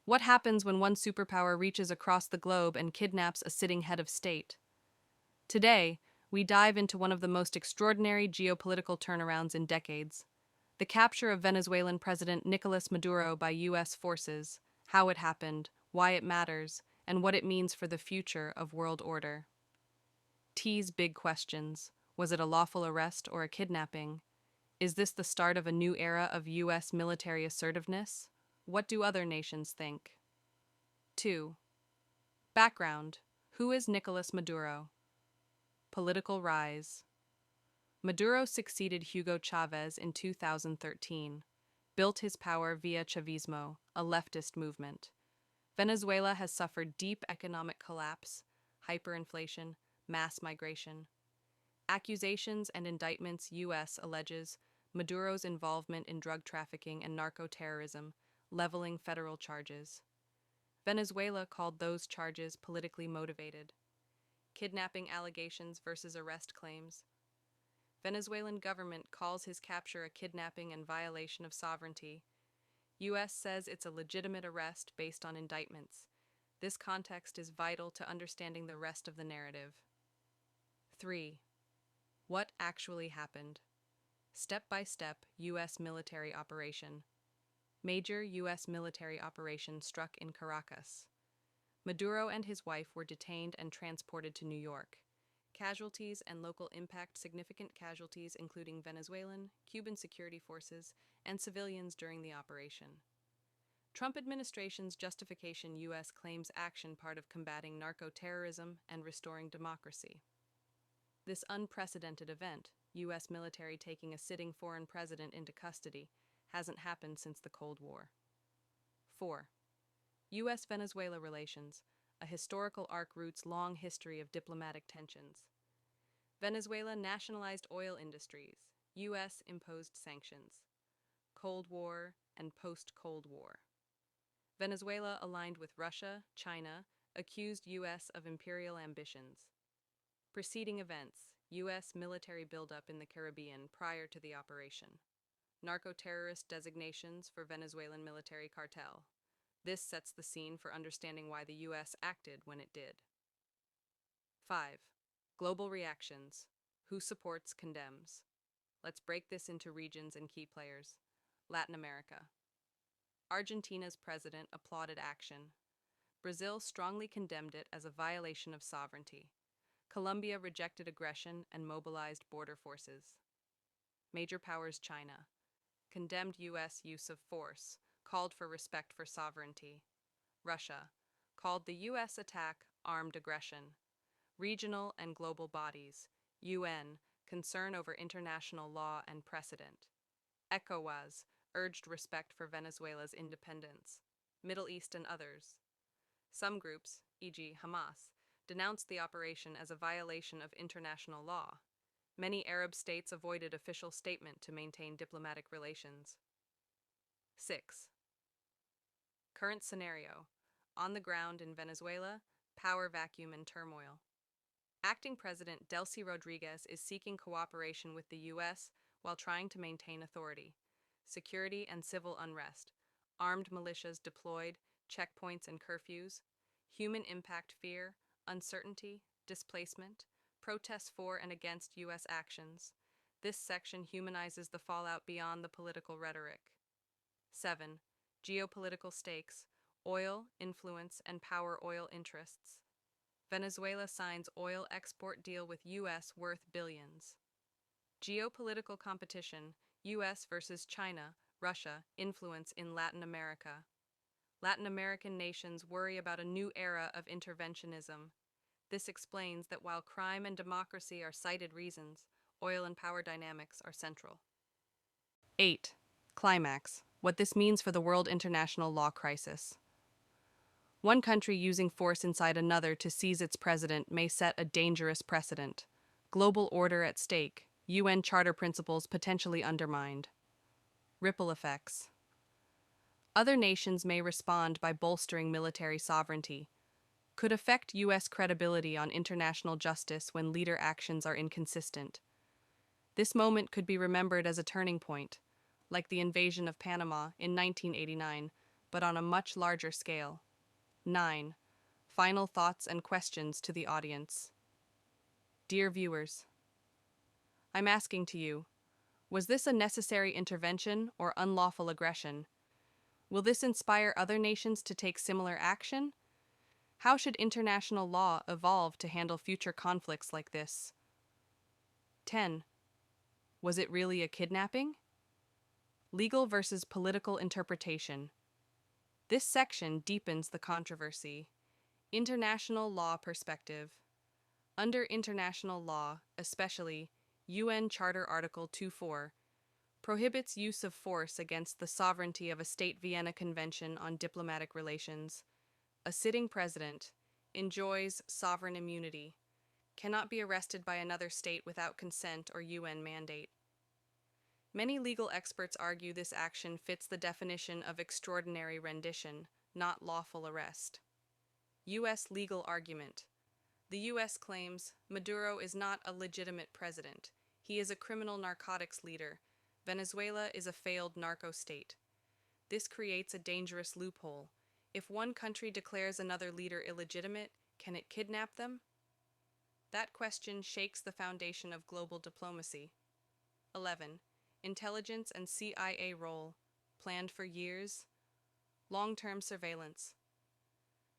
What happens when one superpower reaches across the globe and kidnaps a sitting head of state? Today, we dive into one of the most extraordinary geopolitical turnarounds in decades: the capture of Venezuelan President Nicolas Maduro by U.S. forces, how it happened, why it matters, and what it means for the future of world order. T's big questions. Was it a lawful arrest or a kidnapping? Is this the start of a new era of U.S. military assertiveness? What do other nations think? 2. Background. Who is Nicolas Maduro? Political rise. Maduro succeeded Hugo Chavez in 2013, built his power via Chavismo, a leftist movement. Venezuela has suffered deep economic collapse, hyperinflation, mass migration. Accusations and indictments U.S. alleges Maduro's involvement in drug trafficking and narco-terrorism, leveling federal charges. Venezuela called those charges politically motivated. Kidnapping allegations versus arrest claims. Venezuelan government calls his capture a kidnapping and violation of sovereignty. U.S. says it's a legitimate arrest based on indictments. This context is vital to understanding the rest of the narrative. 3. What actually happened? Step-by-step U.S. military operation. Major U.S. military operation struck in Caracas. Maduro and his wife were detained and transported to New York. Casualties and local impact: significant casualties including Venezuelan, Cuban security forces, and civilians during the operation. Trump administration's justification: U.S. claims action part of combating narco-terrorism and restoring democracy. This unprecedented event, U.S. military taking a sitting foreign president into custody, hasn't happened since the Cold War. 4. U.S.-Venezuela relations, a historical arc roots long history of diplomatic tensions. Venezuela nationalized oil industries. U.S. imposed sanctions. Cold War and post-Cold War. Venezuela aligned with Russia, China, accused U.S. of imperial ambitions. Preceding events: U.S. military buildup in the Caribbean prior to the operation. Narco-terrorist designations for Venezuelan military cartel. This sets the scene for understanding why the U.S. acted when it did. 5. Global reactions. Who supports, condemns. Let's break this into regions and key players. Latin America. Argentina's president applauded action. Brazil strongly condemned it as a violation of sovereignty. Colombia rejected aggression and mobilized border forces. Major powers: China condemned U.S. use of force, called for respect for sovereignty. Russia called the U.S. attack armed aggression. Regional and global bodies: UN, concern over international law and precedent. ECOWAS urged respect for Venezuela's independence. Middle East and others. Some groups, e.g. Hamas, denounced the operation as a violation of international law. Many Arab states avoided official statement to maintain diplomatic relations. 6. Current scenario. On the ground in Venezuela, power vacuum and turmoil. Acting President Delcy Rodriguez is seeking cooperation with the U.S. while trying to maintain authority. Security and civil unrest. Armed militias deployed, checkpoints and curfews. Human impact: fear, uncertainty, displacement, protests for and against U.S. actions. This section humanizes the fallout beyond the political rhetoric. 7. Geopolitical stakes: oil, influence, and power. Oil interests. Venezuela signs oil export deal with U.S. worth billions. Geopolitical competition: U.S. versus China, Russia, influence in Latin America. Latin American nations worry about a new era of interventionism. This explains that while crime and democracy are cited reasons, oil and power dynamics are central. 8. Climax: what this means for the world international law crisis. One country using force inside another to seize its president may set a dangerous precedent. Global order at stake, UN Charter principles potentially undermined. Ripple effects. Other nations may respond by bolstering military sovereignty. Could affect U.S. credibility on international justice when leader actions are inconsistent. This moment could be remembered as a turning point. Like the invasion of Panama in 1989, but on a much larger scale. 9. Final thoughts and questions to the audience. Dear viewers, I'm asking to you, was this a necessary intervention or unlawful aggression? Will this inspire other nations to take similar action? How should international law evolve to handle future conflicts like this? 10. Was it really a kidnapping? Legal versus political interpretation. This section deepens the controversy. International law perspective. Under international law, especially UN Charter Article 24, prohibits use of force against the sovereignty of a state. Vienna Convention on Diplomatic Relations. A sitting president enjoys sovereign immunity, cannot be arrested by another state without consent or UN mandate. Many legal experts argue this action fits the definition of extraordinary rendition, not lawful arrest. U.S. legal argument. The U.S. claims Maduro is not a legitimate president. He is a criminal narcotics leader. Venezuela is a failed narco state. This creates a dangerous loophole. If one country declares another leader illegitimate, can it kidnap them? That question shakes the foundation of global diplomacy. 11. Intelligence and CIA role, planned for years. Long-term surveillance.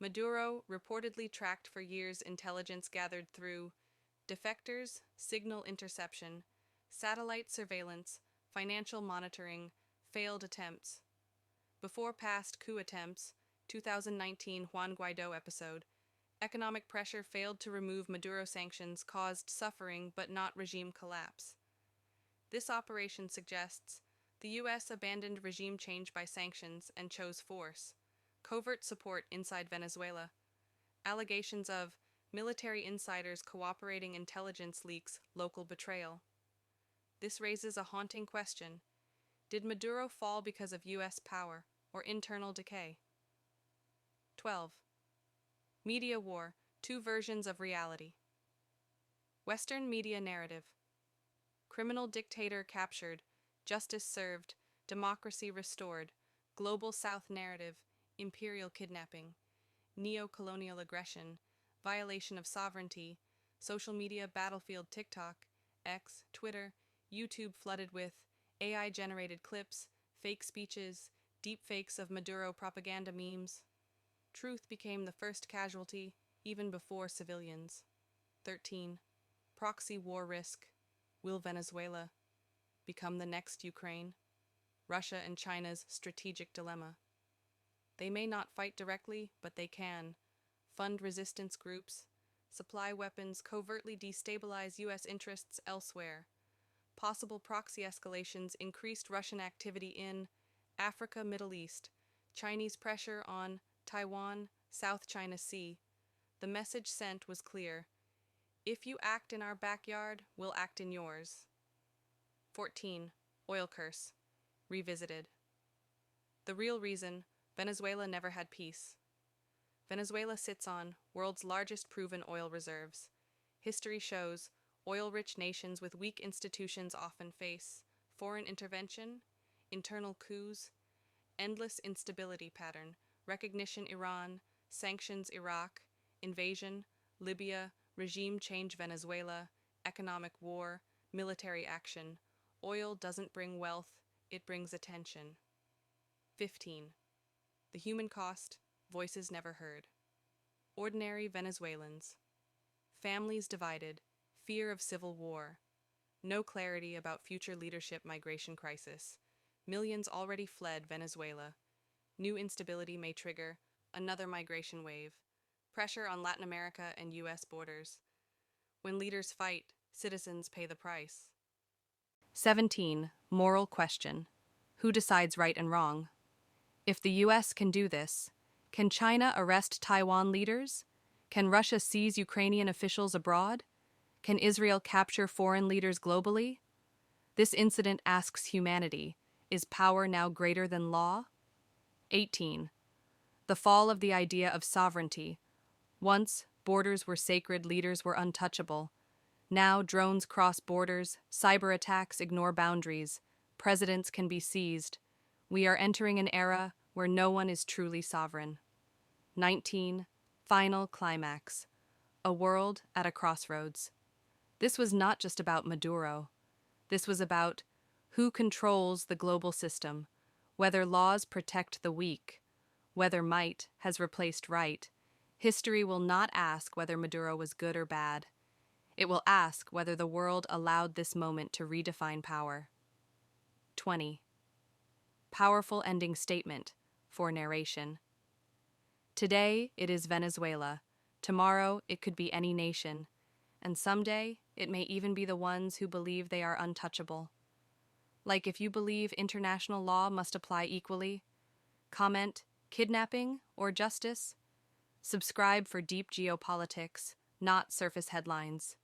Maduro reportedly tracked for years intelligence gathered through defectors, signal interception, satellite surveillance, financial monitoring, failed attempts. Before past coup attempts, 2019 Juan Guaido episode, economic pressure failed to remove Maduro sanctions caused suffering but not regime collapse. This operation suggests the U.S. abandoned regime change by sanctions and chose force. Covert support inside Venezuela. Allegations of military insiders cooperating intelligence leaks, local betrayal. This raises a haunting question. Did Maduro fall because of U.S. power or internal decay? 12. Media war, two versions of reality. Western media narrative. Criminal dictator captured, justice served, democracy restored, global South narrative, imperial kidnapping, neo-colonial aggression, violation of sovereignty, social media battlefield. TikTok, X, Twitter, YouTube flooded with AI-generated clips, fake speeches, deepfakes of Maduro propaganda memes. Truth became the first casualty, even before civilians. 13. Proxy war risk. Will Venezuela become the next Ukraine? Russia and China's strategic dilemma. They may not fight directly, but they can fund resistance groups, supply weapons, covertly destabilize U.S. interests elsewhere. Possible proxy escalations increased Russian activity in Africa, Middle East, Chinese pressure on Taiwan, South China Sea. The message sent was clear. If you act in our backyard, we'll act in yours. 14. Oil curse. Revisited. The real reason Venezuela never had peace. Venezuela sits on world's largest proven oil reserves. History shows oil-rich nations with weak institutions often face foreign intervention, internal coups, endless instability pattern, recognition Iran, sanctions Iraq, invasion, Libya, regime change Venezuela, economic war, military action. Oil doesn't bring wealth, it brings attention. 15. The human cost, voices never heard. Ordinary Venezuelans. Families divided, fear of civil war. No clarity about future leadership. Migration crisis. Millions already fled Venezuela. New instability may trigger another migration wave. Pressure on Latin America and U.S. borders. When leaders fight, citizens pay the price. 17. Moral question. Who decides right and wrong? If the U.S. can do this, can China arrest Taiwan leaders? Can Russia seize Ukrainian officials abroad? Can Israel capture foreign leaders globally? This incident asks humanity, is power now greater than law? 18. The fall of the idea of sovereignty. Once, borders were sacred, leaders were untouchable. Now, drones cross borders, cyber attacks ignore boundaries, presidents can be seized. We are entering an era where no one is truly sovereign. 19. Final climax. A world at a crossroads. This was not just about Maduro. This was about who controls the global system, whether laws protect the weak, whether might has replaced right. History will not ask whether Maduro was good or bad. It will ask whether the world allowed this moment to redefine power. 20. Powerful ending statement for narration. Today it is Venezuela. Tomorrow it could be any nation. And someday it may even be the ones who believe they are untouchable. Like if you believe international law must apply equally, comment kidnapping or justice. Subscribe for deep geopolitics, not surface headlines.